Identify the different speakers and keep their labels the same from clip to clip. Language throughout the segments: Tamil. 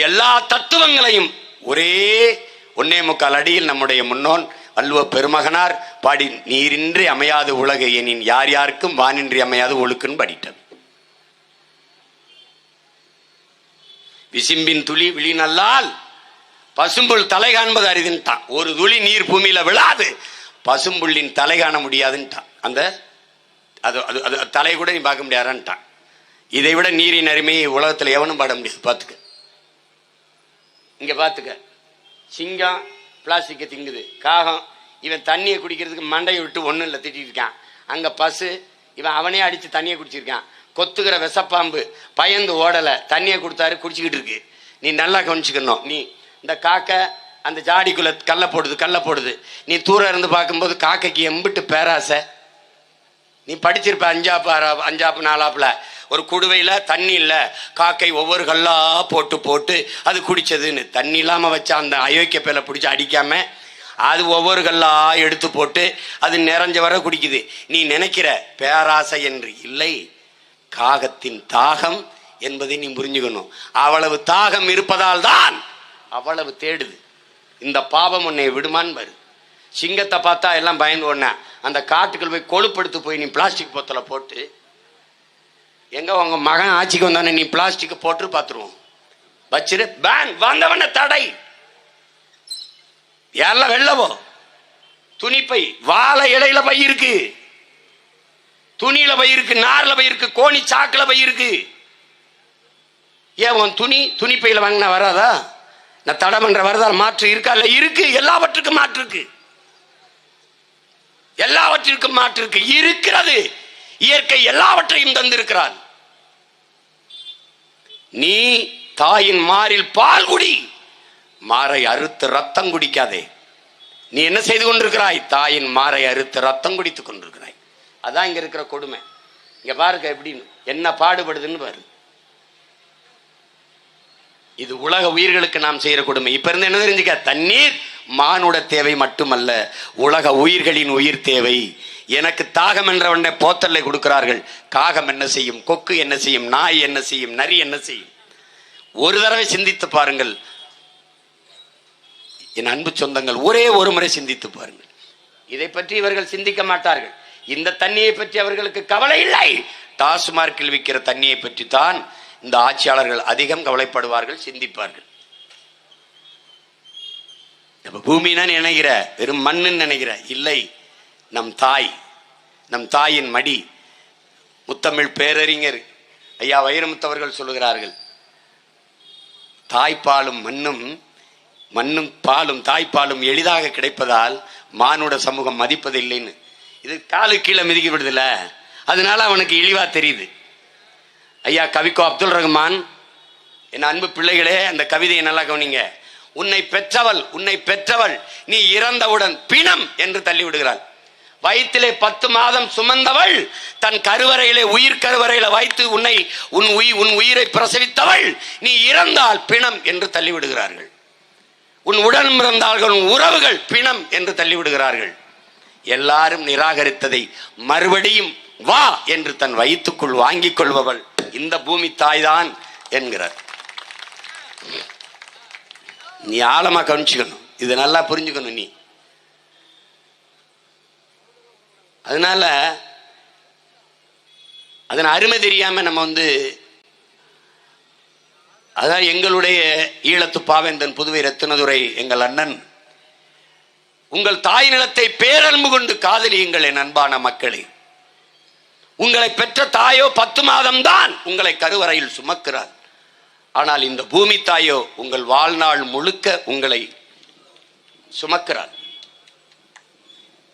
Speaker 1: எல்லா தத்துவங்களையும் ஒரே 1.25 அடியில் நம்முடைய முன்னோன் வள்ளுவ பெருமகனார் பாடி, நீரின்றி அமையாது உலகு எனின் யார் யாருக்கும் வானின்றி அமையாது ஒழுக்குன்னு படிட்டது. விசிம்பின் துளி விழி நல்லால் பசும்புல் தலை காண்பது அரிதுன்ட்டான். ஒரு துளி நீர் பூமியில விழாது, பசும்புள்ளின் தலை காண முடியாதுன்ட்டான். அந்த அது அது அது தலை கூட நீ பார்க்க முடியாதான்ட்டான். இதை விட நீரின் அருமையை உலகத்தில் எவனும் பாட முடியாது. பார்த்துக்க, இங்க பார்த்துக்க, சிங்கம் பிளாஸ்டிக்கை திங்குது, காகம் இவன் தண்ணியை குடிக்கிறதுக்கு மண்டையை விட்டு ஒன்றும் இல்லை திட்டிட்டு இருக்கான். அங்கே பசு இவன் அவனே அடித்து தண்ணியை குடிச்சிருக்கான். கொத்துக்கிற விஷப்பாம்பு பயந்து ஓடலை, தண்ணியை கொடுத்தாரு குடிச்சிக்கிட்டு இருக்கு. நீ நல்லா கவனிச்சுக்கணும். நீ இந்த காக்கை அந்த ஜாடிக்குள்ளே கல்லை போடுது. நீ தூரம் இருந்து பார்க்கும்போது காக்கைக்கு எம்பிட்டு பேராசை. நீ படிச்சிருப்ப அஞ்சாப்பு 4ஆப்புல ஒரு குடுவையில் தண்ணி இல்லை, காக்கை ஒவ்வொரு கல்லா போட்டு அது குடிச்சதுன்னு. தண்ணி இல்லாமல் வச்சா அந்த அயோக்கிய பேலை பிடிச்சி அடிக்காம அது ஒவ்வொரு கல்லா எடுத்து போட்டு அது நிறைஞ்ச வர குடிக்குது. நீ நினைக்கிற பேராசை என்று இல்லை, காகத்தின் தாகம் என்பதை நீ புரிஞ்சுக்கணும். அவ்வளவு தாகம் இருப்பதால் தான் அவ்வளவு தேடுது. இந்த பாவம் உன்னை விடுமான்னு வரு. சிங்கத்தை பார்த்தா எல்லாம் பயந்து ஒண்ண, அந்த காட்டுக்குள் போய் கொழுப்படுத்து போய் நீ பிளாஸ்டிக் போத்தலை போட்டு, எங்க உங்க மகன் ஆட்சிக்கு வந்தானே நீ பிளாஸ்டிக் போட்டு பார்த்துருவோம் வச்சிரு, பேன் வந்தவன தடை, எல்லாம் வெள்ளவோ துணிப்பை, வாழை இடையில பை இருக்கு, துணியில பை இருக்கு, நார்ல பை இருக்கு, கோணி சாக்குல பை இருக்கு. ஏன் உன் துணிப்பையில வாங்கினா வராதா? நான் தடை பண்ற வரதா? மாற்று இருக்கா? இல்ல இருக்கு. எல்லாவற்றுக்கும் மாற்று இருக்கு, எல்லாவற்றிற்கும் மாற்று இருக்கு. இருக்கிறது. இயற்கை எல்லாவற்றையும் தந்திருக்கிறான். நீ தாயின் மாரில் பால் குடி, மாரை அறுத்து ரத்தம் குடிக்காதே. நீ என்ன செய்து கொண்டிருக்கிறாய்? தாயின் மாரை அறுத்து ரத்தம் குடித்துக் கொண்டிருக்கிறாய். அதான் இங்க இருக்கிற கொடுமை. இங்க பாருங்க எப்படின்னு, என்ன பாடுபடுதுன்னு பாரு. இது உலக உயிர்களுக்கு நாம் செய்யற கொடுமை. இப்ப இருந்து என்ன தெரிஞ்சுக்க, தண்ணீர் மானுட தேவை மட்டுமல்ல, உலக உயிர்களின் உயிர் தேவை. எனக்கு தாகம் என்றவனை போத்தல்லை கொடுக்கிறார்கள். காகம் என்ன செய்யும்? கொக்கு என்ன செய்யும்? நாய் என்ன செய்யும்? நரி என்ன செய்யும்? ஒரு தடவை சிந்தித்து பாருங்கள் என் அன்பு சொந்தங்கள், ஒரே ஒரு முறை சிந்தித்து பாருங்கள். இதை பற்றி இவர்கள் சிந்திக்க மாட்டார்கள். இந்த தண்ணியை பற்றி அவர்களுக்கு கவலை இல்லை. டாஸ்மார்க்கில் விற்கிற தண்ணியை பற்றி தான் இந்த ஆட்சியாளர்கள் அதிகம் கவலைப்படுவார்கள், சிந்திப்பார்கள். பூமினா நினைக்கிற வெறும் மண்ணுன்னு நினைக்கிற இல்லை. நம் தாய், நம் தாயின் மடி. முத்தமிழ் பேரறிஞர் ஐயா வைரமுத்தவர்கள் சொல்லுகிறார்கள், தாய்ப்பாலும் மண்ணும் பாலும் தாய்ப்பாலும் எளிதாக கிடைப்பதால் மானுட சமூகம் மதிப்பதில்லைன்னு. இது காலு கீழே மிதிக்க விடுதில்ல, அதனால அவனுக்கு இழிவா தெரியுது. ஐயா கவிக்கோ அப்துல் ரஹ்மான், என் அன்பு பிள்ளைகளே, அந்த கவிதையை நல்லா கவனிங்க. உன்னை பெற்றவள் நீ இறந்தவுடன் பிணம் என்று தள்ளி விடுகிறாள். வயிற்றிலே 10 மாதம் சுமந்தவள் தன் கருவறையிலே, உயிர் கருவறையில வைத்து உன் உயிரை பிரசவித்தவள் நீ இறந்தால் பிணம் என்று தள்ளிவிடுகிறார்கள். உன் உடன் பிறந்தார்கள் உறவுகள் பிணம் என்று தள்ளிவிடுகிறார்கள். எல்லாரும் நிராகரித்ததை மறுபடியும் வா என்று தன் வயிற்றுக்குள் வாங்கிக் கொள்பவள் இந்த பூமி தாய்தான் என்கிறார். நீ ஆழமா கவனிச்சுக்கணும், இதை நல்லா புரிஞ்சுக்கணும் நீ. அதனால அதன் அருமை தெரியாம நம்ம அதான் எங்களுடைய ஈழத்து பாவேந்தன் புதுவை ரத்தினதுரை எங்கள் அண்ணன், உங்கள் தாய் நிலத்தை பேரன்பு கொண்டு காதலியுங்கள் என் அன்பான மக்களே. உங்களை பெற்ற தாயோ 10 மாதம் தான் உங்களை கருவறையில் சுமக்கிறார். ஆனால் இந்த பூமி தாயோ உங்கள் வாழ்நாள் முழுக்க உங்களை சுமக்கிறார்.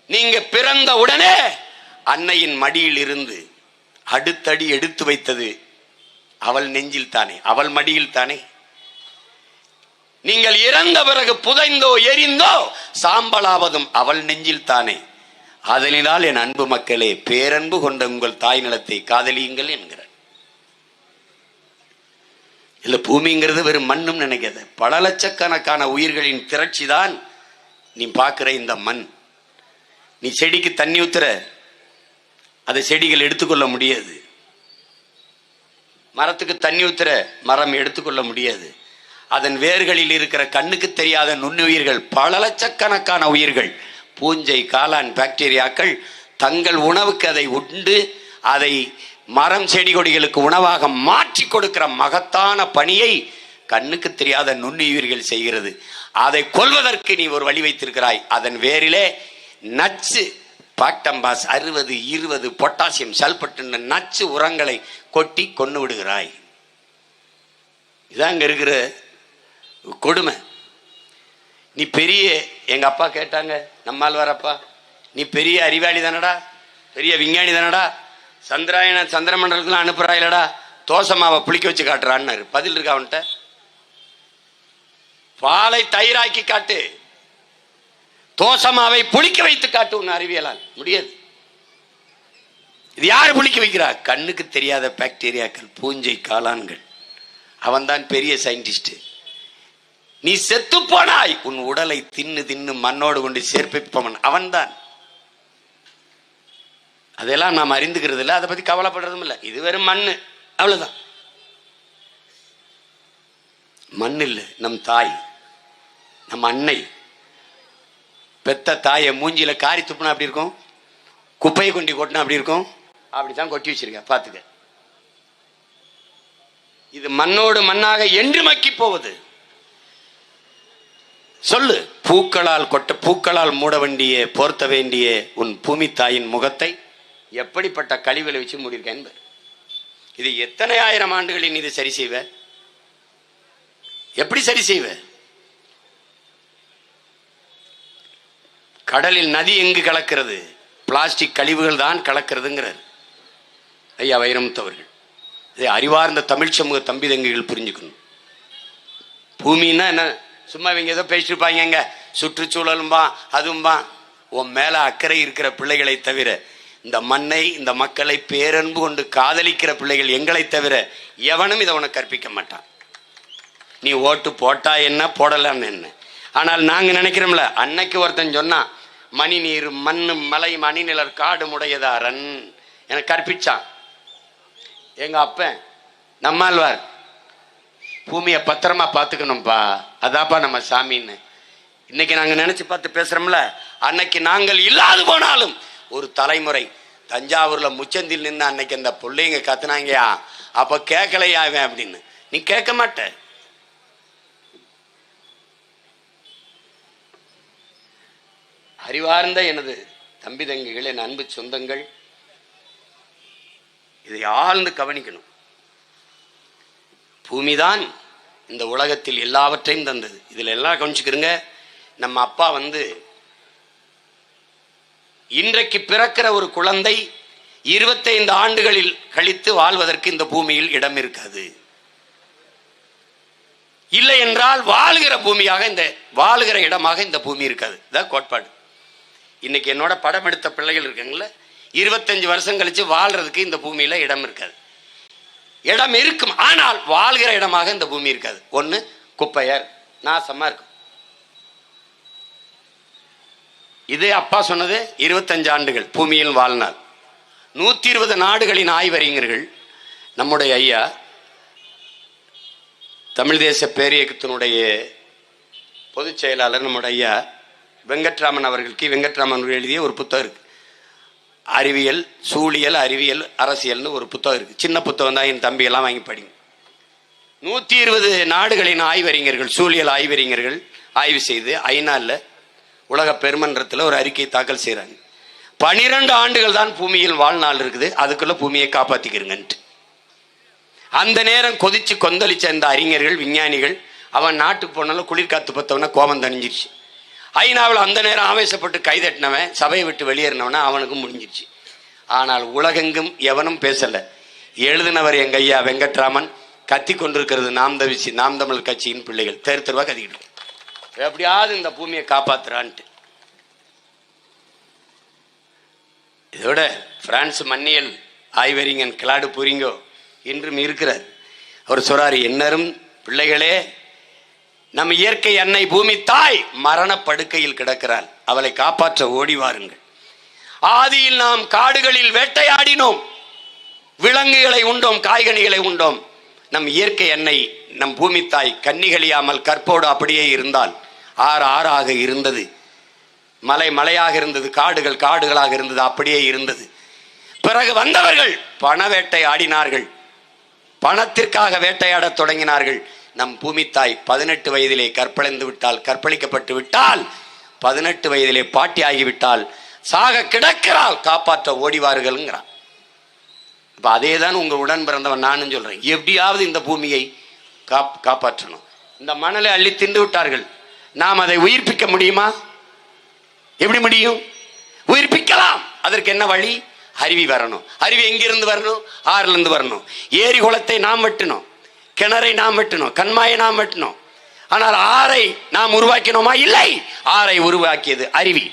Speaker 1: நீங்க பிறந்த உடனே அன்னையின் மடியில் இருந்து அடுத்தடி எடுத்து வைத்தது அவள் நெஞ்சில் தானே, அவள் மடியில் தானே. நீங்கள் இறந்த பிறகு புதைந்தோ எரிந்தோ சாம்பலாவதும் அவள் நெஞ்சில் தானே. அதனால் என் அன்பு மக்களே, பேரன்பு கொண்ட உங்கள் தாய் நிலத்தை காதலியுங்கள் என்கிறார். இல்ல பூமிங்கிறது வெறும் மண்ணும் நினைக்காத, பல லட்சக்கணக்கான உயிர்களின் திரட்சி தான் நீ பார்க்கிற இந்த மண். நீ செடிக்கு தண்ணி ஊத்துற, அதை செடிகள் எடுத்துக்கொள்ள முடியாது. மரத்துக்கு தண்ணி ஊத்துற, மரம் எடுத்துக்கொள்ள முடியாது. அதன் வேர்களில் இருக்கிற கண்ணுக்கு தெரியாத நுண்ணுயிர்கள், பல லட்சக்கணக்கான உயிர்கள், பூஞ்சை, காளான், பாக்டீரியாக்கள் தங்கள் உணவுக்கு அதை உண்டு அதை மரம் செடி கொடிகளுக்கு உணவாக மாற்றி கொடுக்கிற மகத்தான பணியை கண்ணுக்கு தெரியாத நுண்ணுயிர்கள் செய்கிறது. அதை கொல்வதற்கு நீ ஒரு வழி வைத்திருக்கிறாய். அதன் வேரிலே நச்சு பாக்டம்பாஸ் 60, 20 பொட்டாசியம் சல்பேட் நச்சு உரங்களை கொட்டி கொண்டு விடுகிறாய். இதான் அங்க இருக்கிற கொடுமை. நீ பெரிய, எங்க அப்பா கேட்டாங்க, நம்மால் வரப்பா, நீ பெரிய அறிவாளி தானடா, பெரிய விஞ்ஞானி தானடா, சந்திரமண்டலத்துல அனுப்புறாயிலடா, தோசமாவை புளிக்க வச்சு காட்டுறான்னு. பதில் இருக்கா அவன்கிட்ட? பாலை தயிராக்கி காட்டு, தோசமாவை புளிக்க வைத்து காட்டு. உன் அறிவியலால் முடியாது. இது யாரு புளிக்க வைக்கிறா? கண்ணுக்கு தெரியாத பாக்டீரியாக்கள், பூஞ்சை, காளான்கள். அவன்தான் பெரிய சயின்டிஸ்ட். நீ செத்து போனாய், உன் உடலை தின்னு தின்னு மண்ணோடு கொண்டு சேர்ப்பிப்பவன் அவன்தான். அதெல்லாம் நாம் அறிந்துக்கிறது இல்லை, அதை பத்தி கவலைப்படுறதும் இல்லை. இது வெறும் மண்ணு, அவ்வளவுதான். மண் இல்லை, நம் தாய், நம் அன்னை, பெத்த தாயை மூஞ்சியில காரி துப்புனா அப்படி இருக்கும், குப்பையை கொண்டு கொட்டினா அப்படி இருக்கும். அப்படித்தான் கொட்டி வச்சிருக்க, பாத்துக்க. இது மண்ணோடு மண்ணாக என்று மக்கி போவது. சொல்லு, பூக்களால் மூட வேண்டிய போர்த்த வேண்டிய உன் பூமி தாயின் முகத்தை எப்படிப்பட்ட கழிவுகளை வச்சு மூடியிருக்க என்பது. இது எத்தனை ஆயிரம் ஆண்டுகளில் இது சரி செய்வ? எப்படி சரி செய்வ? கடலில் நதி எங்கு கலக்கிறது? பிளாஸ்டிக் கழிவுகள் தான் கலக்கிறதுங்கிறார் ஐயா வைரமுத்தவர்கள். இதை அறிவார்ந்த தமிழ் சமூக தம்பி தங்கைகள் புரிஞ்சுக்கணும். பூமின்னா என்ன? சும்மா இவங்க ஏதோ பேசிருப்பாங்க, சுற்றுச்சூழலும்பா அதுவும்பா. உன் மேல அக்கறை இருக்கிற பிள்ளைகளை தவிர, இந்த மண்ணை இந்த மக்களை பேரன்பு கொண்டு காதலிக்கிற பிள்ளைகள் எங்களை தவிர எவனும் இதை உனக்கு கற்பிக்க மாட்டான். நீ ஓட்டு போட்டா என்ன, போடலான்னு என்ன. ஆனால் நாங்க நினைக்கிறோம்ல, அன்னைக்கு ஒருத்தன் சொன்னா, மணி நீர் மண்ணு மலை மணிநிலர் காடு முடையதாரன் எனக்கு கற்பிச்சான் எங்க அப்பன் நம்மாழ்வார். பூமியை பத்திரமா பார்த்துக்கணும்ப்பா, அதாப்பா நம்ம சாமின்னு. இன்னைக்கு நாங்க நினைச்சு பார்த்து பேசுறோம்ல, அன்னைக்கு நாங்கள் இல்லாது போனாலும் ஒரு தலைமுறை தஞ்சாவூர்ல முச்சந்தில் நின்று அன்னைக்கு அந்த பிள்ளைங்க கத்துனாங்கயா, அப்ப கேட்கலையாவேன் அப்படின்னு. நீ கேட்க மாட்ட. அறிவார்ந்த எனது தம்பி தங்கிகள், என் அன்பு சொந்தங்கள், இதை ஆழ்ந்து கவனிக்கணும். பூமிதான் இந்த உலகத்தில் எல்லாவற்றையும் தந்தது. இதுல எல்லாம் கவனிச்சுக்கிறங்க. நம்ம அப்பா இன்றைக்கு பிறக்கிற ஒரு குழந்தை 25 ஆண்டுகளில் கழித்து வாழ்வதற்கு இந்த பூமியில் இடம் இருக்காது. இல்லை என்றால் வாழ்கிற பூமியாக, இந்த வாழ்கிற இடமாக இந்த பூமி இருக்காது. இதான் கோட்பாடு. இன்னைக்கு என்னோட படம் எடுத்த பிள்ளைகள் இருக்காங்கல்ல, 25 வருஷம் கழிச்சு வாழ்றதுக்கு இந்த பூமியில இடம் இருக்காது. இடம் இருக்கும், ஆனால் வாழ்கிற இடமாக இந்த பூமி இருக்காது. ஒண்ணு குப்பையர், நாசமா இருக்கும். இது அப்பா சொன்னது. 25 ஆண்டுகள் பூமியில் வாழ்நாள். 120 நாடுகளின் ஆய்வறிஞர்கள், நம்முடைய ஐயா தமிழ் தேச பேரியக்கத்தினுடைய பொதுச் செயலாளர் நம்முடைய ஐயா வெங்கட்ராமன் அவர்களுக்கு, வெங்கட்ராமன் அவர்கள் எழுதிய ஒரு புத்தகம் இருக்கு, அறிவியல் சூழியல் அறிவியல் அரசியல்னு ஒரு புத்தகம் இருக்கு. சின்ன புத்தகம் தான், என் தம்பி எல்லாம் வாங்கி படிங்க. 120 நாடுகளின் ஆய்வறிஞர்கள், சூழியல் ஆய்வறிஞர்கள் ஆய்வு செய்து ஐநால உலக பெருமன்றத்தில் ஒரு அறிக்கை தாக்கல் செய்யறாங்க. 12 ஆண்டுகள் தான் பூமியில் வாழ்நாள் இருக்குது, அதுக்குள்ள பூமியை காப்பாத்திக்கிறங்கன்ட்டு. அந்த நேரம் கொதிச்சு கொந்தளிச்ச இந்த அறிஞர்கள், விஞ்ஞானிகள், அவன் நாட்டுக்கு போனாலும் குளிர்காத்து பத்தவன கோபம் தணிஞ்சிருச்சு. ஐநாவில் அந்த நேரம் ஆவேசப்பட்டு கைதட்டினவன், சபையை விட்டு வெளியேறினவன அவனுக்கும் முடிஞ்சிருச்சு. ஆனால் உலகெங்கும் எவனும் பேசல. எழுதினவர் எங்க ஐயா வெங்கட்ராமன். கத்தி கொண்டிருக்கிறது நாம் தமிழ் கட்சியின் பிள்ளைகள். தெருவா கத்திக்கிட்டு எப்படியாவது இந்த பூமியை காப்பாத்துறான்ட்டு. இதோட பிரான்ஸ் மன்னியல் ஆய்வறிஞன் கிளாடு பூரிங்கோ இன்றும் இருக்கிறார். அவர் சொல்றாரு, என்னரும் பிள்ளைகளே, நம் இயற்கை அன்னை பூமி தாய் மரண படுக்கையில் கிடக்கிறாள், அவளை காப்பாற்ற ஓடி வாருங்கள். ஆதியில் நாம் காடுகளில் வேட்டையாடினோம், விலங்குகளை உண்டோம், காய்கனிகளை உண்டோம். நம் இயற்கை அன்னை நம் பூமி தாய் கன்னிகளியாமல் கற்போடு அப்படியே இருந்தால் ஆறு ஆறாக இருந்தது, மலை மலையாக இருந்தது, காடுகள் காடுகளாக இருந்தது, அப்படியே இருந்தது. பிறகு வந்தவர்கள் பண வேட்டை ஆடினார்கள், பணத்திற்காக வேட்டையாடத் தொடங்கினார்கள். நம் பூமி தாய் 18 வயதிலே கற்பழிக்கப்பட்டு விட்டால் 18 வயதிலே பாட்டி ஆகிவிட்டால் சாக கிடக்கிறாள், காப்பாற்ற ஓடிவார்கள்ங்கிறான். இப்போ அதே தான் உங்கள் உடன் பிறந்தவன் நானும் சொல்கிறேன். எப்படியாவது இந்த பூமியை காப்பாற்றணும். இந்த மணலை அள்ளி தின்று விட்டார்கள், நாம் அதை உயிர்ப்பிக்க முடியுமா? எப்படி முடியும்? உயிர்ப்பிக்கலாம். அதற்கு என்ன வழி? அருவி வரணும். அருவி எங்கிருந்து வரணும்? ஆறிலிருந்து வரணும். ஏரி குளத்தை நாம் வெட்டணும், கிணறை நாம் வெட்டணும், கண்மாயை நாம் வெட்டணும். ஆனால் ஆறை நாம் உருவாக்கினோமா? இல்லை. ஆறை உருவாக்கியது அருவி.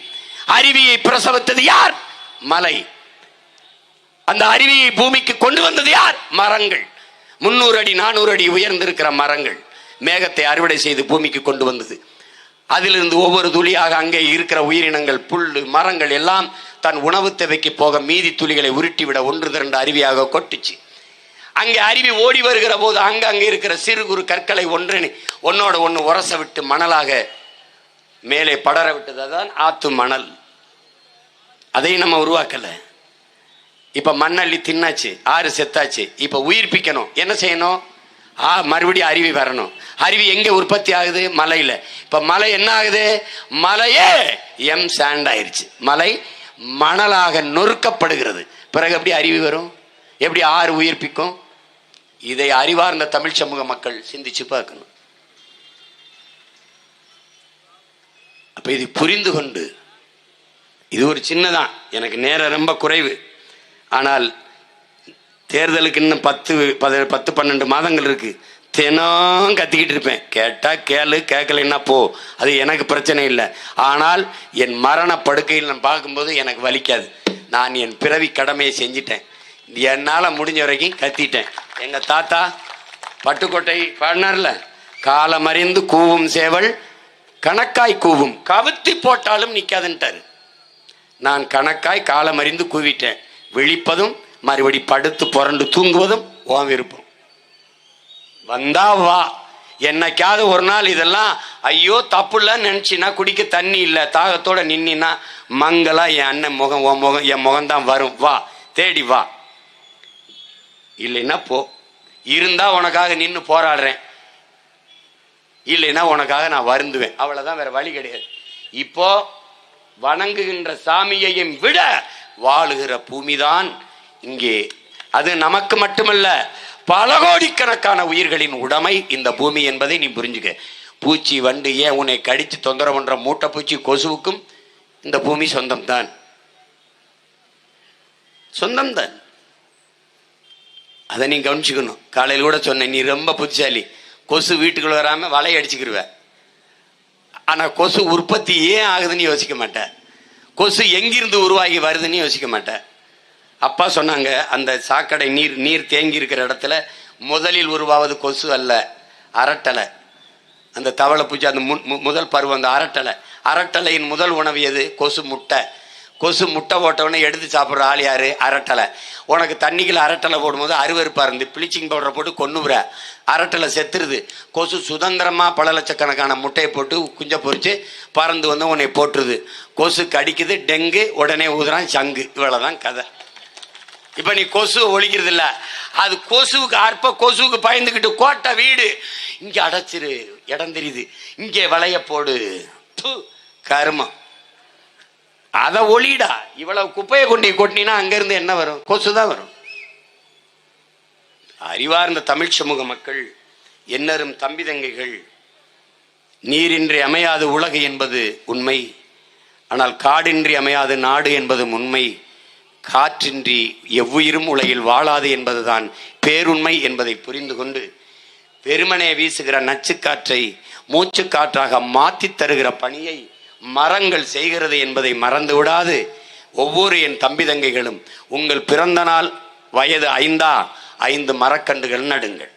Speaker 1: அருவியை பிரசவித்தது யார்? மலை. அந்த அருவியை பூமிக்கு கொண்டு வந்தது யார்? மரங்கள். 300 அடி 400 அடி உயர்ந்திருக்கிற மரங்கள் மேகத்தை அறுவடை செய்து பூமிக்கு கொண்டு வந்தது. அதிலிருந்து ஒவ்வொரு துளியாக அங்கே இருக்கிற உயிரினங்கள், புல்லு, மரங்கள் எல்லாம் தன் உணவு தேவைக்கு போக மீதி துளிகளை உருட்டிவிட 1-2 அருவியாக கொட்டுச்சு. அங்கே அருவி ஓடி வருகிற போது அங்கே இருக்கிற சிறு குறு கற்களை ஒன்னோட ஒன்று உரச விட்டு மணலாக மேலே படர விட்டது. அதான் ஆத்து மணல். அதை நம்ம உருவாக்கல. இப்ப மண்ணள்ளி தின்னாச்சு, ஆறு செத்தாச்சு. இப்ப உயிர்ப்பிக்கணும். என்ன செய்யணும்? மறுபடியும் அருவி வரணும். அருவி எங்க உற்பத்தி ஆகுது? மலையில. இப்ப மலை என்ன ஆகுது? மலையே சாண்ட் ஆயிருச்சு. மலை மணலாக நொறுக்கப்படுகிறது. பிறகு எப்படி அருவி வரும்? எப்படி ஆறு உயிர்ப்பிக்கும்? இதை அறிவார்ந்த தமிழ் சமூக மக்கள் சிந்திச்சு பார்க்கணும். அப்ப இது புரிந்து கொண்டு, இது ஒரு சின்னதான், எனக்கு நேரம் ரொம்ப குறைவு, ஆனால் தேர்தலுக்கு இன்னும் 10-12 மாதங்கள் இருக்கு. தினம் கத்திக்கிட்டு இருப்பேன். கேட்டா கேளு, கேட்கலைன்னா போ, அது எனக்கு பிரச்சனை இல்லை. ஆனால் என் மரண படுக்கையில் நான் பார்க்கும்போது எனக்கு வலிக்காது. நான் என் பிறவி கடமையை செஞ்சிட்டேன். என்னால் முடிஞ்ச வரைக்கும் கத்திட்டேன். எங்க தாத்தா பட்டுக்கோட்டை பாடினார்ல, காலமறிந்து கூவும் சேவல் கணக்காய் கூவும், கவுத்தி போட்டாலும் நிற்காதுன்ட்டாரு. நான் கணக்காய் காலமறிந்து கூவிட்டேன். விழிப்பதும் மறுபடி படுத்து புரண்டு தூங்குவதும் உன் விருப்பம். வந்தா வா. என்னைக்காவது ஒரு நாள் இதெல்லாம் ஐயோ தப்புலன்னு நினைச்சின்னா, குடிக்க தண்ணி இல்லை, தாகத்தோட நின்னா மங்களா என் அண்ணன் முகம், உன் முகம், என் முகம்தான் வரும். வா, தேடி வா. இல்லைன்னா போ. இருந்தா உனக்காக நின்று போராடுறேன், இல்லைன்னா உனக்காக நான் வருந்துவேன். அவ்வளவுதான், வேற வழி கிடையாது. இப்போ வணங்குகின்ற சாமியையும் விட வாழுகிற பூமிதான் இங்கே. அது நமக்கு மட்டுமல்ல, பல கோடிக்கணக்கான உயிர்களின் உடைமை இந்த பூமி என்பதை நீ புரிஞ்சுக்க. பூச்சி, வண்டு, ஏன் உன்னை கடிச்சு தொந்தரவு பண்ற மூட்டை பூச்சி, கொசுவுக்கும் இந்த பூமி சொந்தம்தான், சொந்தம்தான். அதை நீ கவனிச்சுக்கணும். காலையில் கூட சொன்ன, நீ ரொம்ப புத்திசாலி, கொசு வீட்டுக்குள்ள வராம வலையை அடிச்சுக்கிருவ. ஆனா கொசு உற்பத்தி ஏன் ஆகுதுன்னு யோசிக்க மாட்டேன். கொசு எங்கிருந்து உருவாகி வருதுன்னு யோசிக்க மாட்டேன். அப்பா சொன்னாங்க, அந்த சாக்கடை நீர் தேங்கி இருக்கிற இடத்துல முதலில் உருவாவது கொசு அல்ல, அரட்டலை. அந்த தவளை பூச்சி, அந்த முதல் பருவம் அந்த அரட்டலையின் முதல் உணவு எது? கொசு முட்டை. கொசு முட்டை போட்டவொடனே எடுத்து சாப்பிட்ற ஆள் யாரு? அரட்டலை. உனக்கு தண்ணிக்குள்ள அரட்டலை போடும்போது அருவருப்பாக இருந்து ப்ளீச்சிங் பவுடரை போட்டு கொன்னுவுற, அரட்டலை செத்துருது. கொசு சுதந்திரமாக பல லட்சக்கணக்கான முட்டையை போட்டு குஞ்சை பொறிச்சு பறந்து வந்து உன்னை போட்டுருது. கொசு கடிக்குது, டெங்கு, உடனே ஊதுறான் சங்கு. இவ்வளோதான் கதை. இப்போ நீ கொசு ஒழிக்கிறது இல்லை, அது கொசுவுக்கு கொசுவுக்கு பயந்துக்கிட்டு கோட்டை வீடு இங்கே அடைச்சிரு, இடம் தெரியுது, இங்கே வளைய போடு, கருமம். அதை ஒளிடா. இவ்வளவு குப்பையை கொண்டு கொட்டினா அங்கிருந்து என்ன வரும்? கொசு தான் வரும். அறிவார்ந்த தமிழ் சமூக மக்கள், என்னரும் தம்பி தங்கைகள், நீரின்றி அமையாது உலகு என்பது உண்மை. ஆனால் காடின்றி அமையாது நாடு என்பதும் உண்மை. காற்றின்றி எவ்வுயிரும் உலகில் வாழாது என்பதுதான் பேருண்மை என்பதை புரிந்து கொண்டு, பெருமனே வீசுகிற நச்சுக்காற்றை மூச்சு காற்றாக மாற்றி தருகிற பணியை மரங்கள் செய்கிறது என்பதை மறந்து விடாது, ஒவ்வொரு என் தம்பி தங்கைகளும் உங்கள் பிறந்த நாள் வயது 5 மரக்கன்றுகள் நடுங்கள்.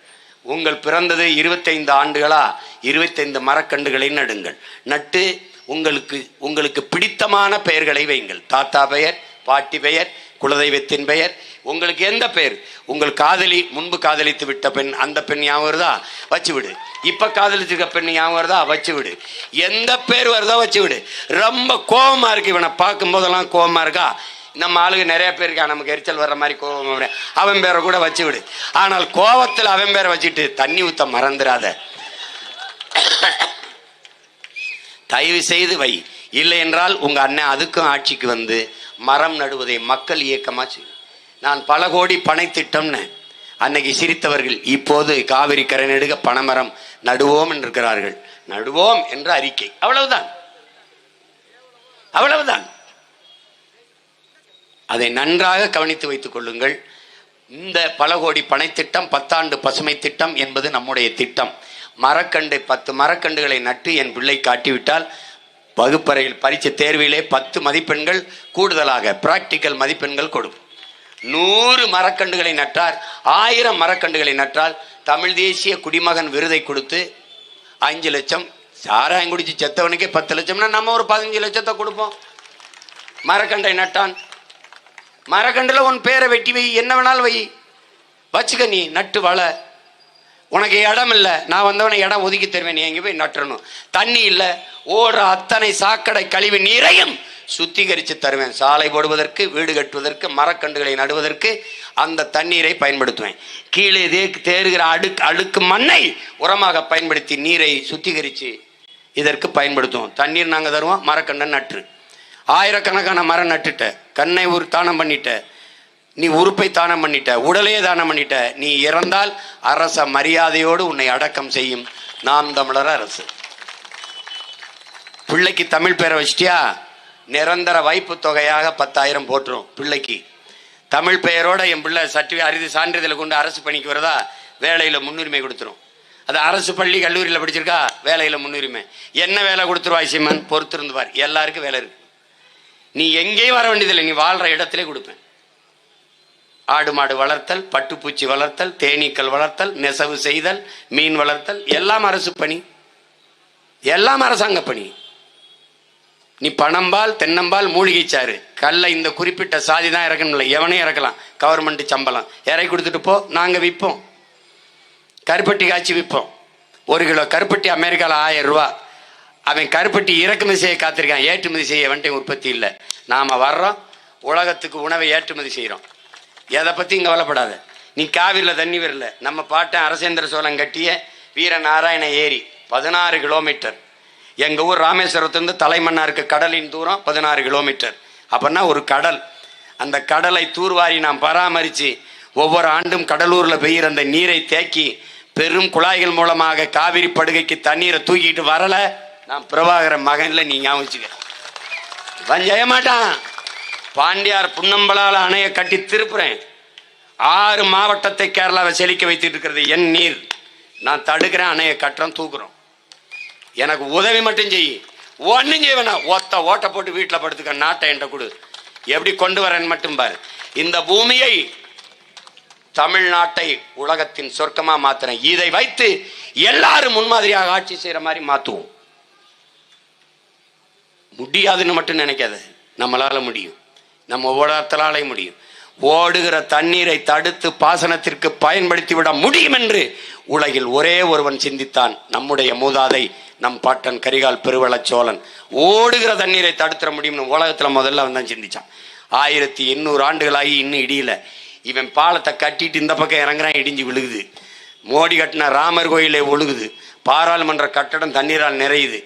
Speaker 1: உங்கள் பிறந்தது 25 ஆண்டுகளா, 25 மரக்கன்றுகளை நடுங்கள். நட்டு உங்களுக்கு பிடித்தமான பெயர்களை வைங்கள். தாத்தா பெயர், பாட்டி பெயர், குலதெய்வத்தின் பெயர், உங்களுக்கு எந்த பெயர், உங்கள் காதலி முன்பு காதலித்து விட்ட பெண், அந்த பெண் ஞாபகம் வருதா வச்சு விடு. இப்ப காதலிச்சிருக்க பெண் ஞாபகம் வருதா வச்சு விடு. எந்த பேர் வருதா வச்சு விடு. ரொம்ப கோபமா இருக்கு, இவனை பார்க்கும் போதெல்லாம் கோபமா இருக்கா, நம்ம ஆளுங்க நிறைய பேர் இருக்கா, நமக்கு எரிச்சல் வர்ற மாதிரி கோபம், அவன் பேரை கூட வச்சு விடு. ஆனால் கோபத்தில் அவன் பேரை வச்சுட்டு தண்ணி ஊத்த மறந்துடாத. தயவு செய்து வை. இல்லை என்றால் உங்க அண்ணன் அதுக்கும் ஆட்சிக்கு வந்து மரம் நடுவதை மக்கள் இயக்கமாச்சு. நான் பல கோடி பனை திட்டம்னு அன்னைக்கு சிரித்தவர்கள் இப்போது காவிரி கரை நெடுக பனைமரம் நடுவோம் என்றிருக்கிறார்கள். நடுவோம் என்ற அறிக்கை, அவ்வளவுதான், அவ்வளவுதான். அதை நன்றாக கவனித்து வைத்துக் கொள்ளுங்கள். இந்த பல கோடி பனை திட்டம், 10 ஆண்டு பசுமை திட்டம் என்பது நம்முடைய திட்டம். மரக்கண்டு 10 மரக்கண்டுகளை நட்டு என் பிள்ளை காட்டிவிட்டால் வகுப்பறையில் பரீட்சை தேர்விலே 10 மதிப்பெண்கள் கூடுதலாக பிராக்டிக்கல் மதிப்பெண்கள் கொடுக்கும். 100 மரக்கண்டுகளை நட்டார், 1000 மரக்கண்டுகளை நட்டால் தமிழ் தேசிய குடிமகன் விருதை கொடுத்து 5 லட்சம். சாராயம் குடிச்சு செத்தவனுக்கே 10 லட்சம்னா நம்ம ஒரு 15 லட்சத்தை கொடுப்போம். மரக்கண்டை நட்டான், மரக்கண்டுல உன் பேரை வெட்டி வை, என்ன வேணாலும் வை, வச்சுக்க, நீ நட்டு வள. உனக்கு இடம் இல்லை, நான் வந்தவனை இடம் ஒதுக்கி தருவேன், நீ எங்கே போய் நட்டுறணும். தண்ணி இல்லை, ஓடுற அத்தனை சாக்கடை கழிவு நீரையும் சுத்திகரித்து தருவேன். சாலை போடுவதற்கு, வீடு கட்டுவதற்கு, மரக்கண்டுகளை நடுவதற்கு அந்த தண்ணீரை பயன்படுத்துவேன். கீழே தேறுகிற அழுக்கு மண்ணை உரமாக பயன்படுத்தி நீரை சுத்திகரித்து இதற்கு பயன்படுத்துவோம். தண்ணீர் நாங்கள் தருவோம், மரக்கண்டை நட்டு. ஆயிரக்கணக்கான மரம் நட்டுட்ட, கண்ணை தானம் பண்ணிட்ட, நீ உறுப்பை தானம் பண்ணிட்ட, உடலையே தானம் பண்ணிட்ட. நீ இறந்தால் அரச மரியாதையோடு உன்னை அடக்கம் செய்யும் நாம் தமிழர் அரசு. பிள்ளைக்கு தமிழ் பேரை வச்சிட்டியா, நிரந்தர வைப்பு தொகையாக 10,000 போட்டுரும் பிள்ளைக்கு. தமிழ் பெயரோட என் பிள்ளை சான்றிதழ் கொண்டு அரசு பணிக்கு வருதா, வேலையில் முன்னுரிமை கொடுத்துரும். அது அரசு பள்ளி கல்லூரியில் படிச்சிருக்கா, வேலையில் முன்னுரிமை. என்ன வேலை கொடுத்துருவாய் சீமன், பொறுத்திருந்து பார், எல்லாருக்கும் வேலை இருக்கு. நீ எங்கேயும் வர வேண்டியதில்லை, நீ வாழ்ற இடத்திலே கொடுப்பேன். ஆடு மாடு வளர்த்தல், பட்டுப்பூச்சி வளர்த்தல், தேனீக்கள் வளர்த்தல், நெசவு செய்தல், மீன் வளர்த்தல், எல்லாம் அரசு பணி, எல்லாம் அரசாங்க பணி. நீ பணம்பால், தென்னம்பால், மூலிகை சாறு, கல்லை இந்த குறிப்பிட்ட சாதி தான் இறக்கணும் இல்லை, எவனே இறக்கலாம். கவர்மெண்ட் சம்பளம் இறக்கி கொடுத்துட்டு போ, நாங்கள் விற்போம். கருப்பட்டி காய்ச்சி விற்போம். 1 கிலோ கருப்பட்டி அமெரிக்காவில் 1000 ரூபா. அவன் கருப்பட்டி இறக்குமதி செய்ய காத்திருக்கான், ஏற்றுமதி செய்ய வந்துட்டு உற்பத்தி இல்லை. நாம் வர்றோம், உலகத்துக்கு உணவை ஏற்றுமதி செய்கிறோம். எதை பற்றி இங்கே கவலைப்படாத. நீ காவிரியில் தண்ணி வரல, நம்ம பாட்டன் அரசேந்திர சோழன் கட்டிய வீரநாராயண ஏரி 16 கிலோமீட்டர். எங்கள் ஊர் ராமேஸ்வரத்துலேருந்து தலைமன்னாருக்கு கடலின் தூரம் 16 கிலோமீட்டர். அப்படின்னா ஒரு கடல். அந்த கடலை தூர்வாரி நாம் பராமரித்து ஒவ்வொரு ஆண்டும் கடலூரில் பெய்கிற அந்த நீரை தேக்கி பெரும் குழாய்கள் மூலமாக காவிரி படுகைக்கு தண்ணீரை தூக்கிட்டு வரலை. நான் பிரபாகரன் மகனில் நீ ஞாபகம் வச்சுக்க, வஞ்சய மாட்டான். பாண்டியார் புன்னம்பலால் அணையை கட்டி திருப்புறேன். 6 மாவட்டத்தை கேரளாவை செழிக்க வைத்துட்டு இருக்கிறது என் நீர். நான் தடுக்கிறேன், அணையை கட்டுறோம், தூக்குறோம். எனக்கு உதவி மட்டும் செய், ஒன்றும் செய்ய வேணாம். ஓட்ட போட்டு வீட்டில் படுத்துக்க, நாட்டை என்கிட்ட கொடு, எப்படி கொண்டு வரேன்னு மட்டும் பாரு. இந்த பூமியை, தமிழ்நாட்டை உலகத்தின் சொர்க்கமா மாத்துறேன். இதை வைத்து எல்லாரும் முன்மாதிரியாக ஆட்சி செய்யற மாதிரி மாத்துவோம். முடியாதுன்னு மட்டும் நினைக்காத, நம்மளால முடியும், நம்ம ஓடத்தலாலே முடியும். ஓடுகிற தண்ணீரை தடுத்து பாசனத்திற்கு பயன்படுத்தி விட முடியும் என்று உலகில் ஒரே ஒருவன் சிந்தித்தான், நம்முடைய மூதாதை, நம் பாட்டன் கரிகால் பெருவளச்சோழன். ஓடுகிற தண்ணீரை தடுத்துட முடியும்னு உலகத்துல முதல்ல அவன் தான் சிந்திச்சான். 1800 ஆண்டுகளாகி இன்னும் இடியல. இவன் பாலத்தை கட்டிட்டு இந்த பக்கம் இறங்குறான், இடிஞ்சு விழுகுது. மோடி கட்டின ராமர் கோயிலே ஒழுகுது. பாராளுமன்ற கட்டடம் தண்ணீரால் நிறையுது.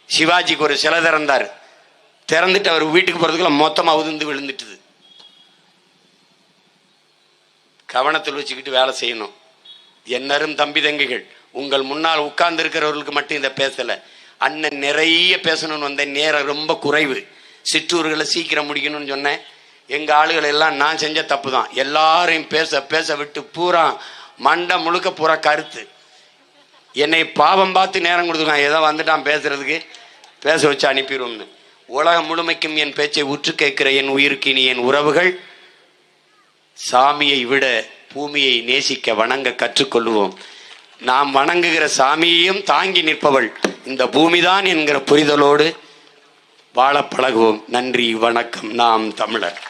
Speaker 1: சிவாஜிக்கு ஒரு சிலை திறந்தார், திறந்துட்டு அவர் வீட்டுக்கு போறதுக்குள்ள மொத்தமாக உதிர்ந்து விழுந்துட்டுது. கவனத்தில் வச்சுக்கிட்டு வேலை செய்யணும். என்னரும் தம்பி தங்கைகள், உங்கள் முன்னால் உட்கார்ந்து இருக்கிறவர்களுக்கு மட்டும் இதை பேசலை. அண்ணன் நிறைய பேசணும்னு வந்தேன், நேரம் ரொம்ப குறைவு. சிற்றூர்களை சீக்கிரம் முடிக்கணும்னு சொன்னேன். எங்கள் ஆளுகள் எல்லாம் நான் செஞ்ச தப்பு தான். எல்லாரையும் பேச பேச விட்டு பூரா மண்டை முழுக்க பூரா கருத்து. என்னை பாவம் பார்த்து நேரம் கொடுத்துருக்கான், ஏதோ வந்துட்டான் பேசுறதுக்கு, பேச வச்சு அனுப்பிடுவோம்னு. உலகம் முழுமைக்கும் என் பேச்சை உற்று கேட்கிற என் உயிருக்கு இனி என் உறவுகள், சாமியை விட பூமியை நேசிக்க வணங்க கற்றுக்கொள்வோம். நாம் வணங்குகிற சாமியையும் தாங்கி நிற்பவள் இந்த பூமிதான் என்கிற புரிதலோடு வாழ பழகுவோம். நன்றி, வணக்கம். நாம் தமிழர்.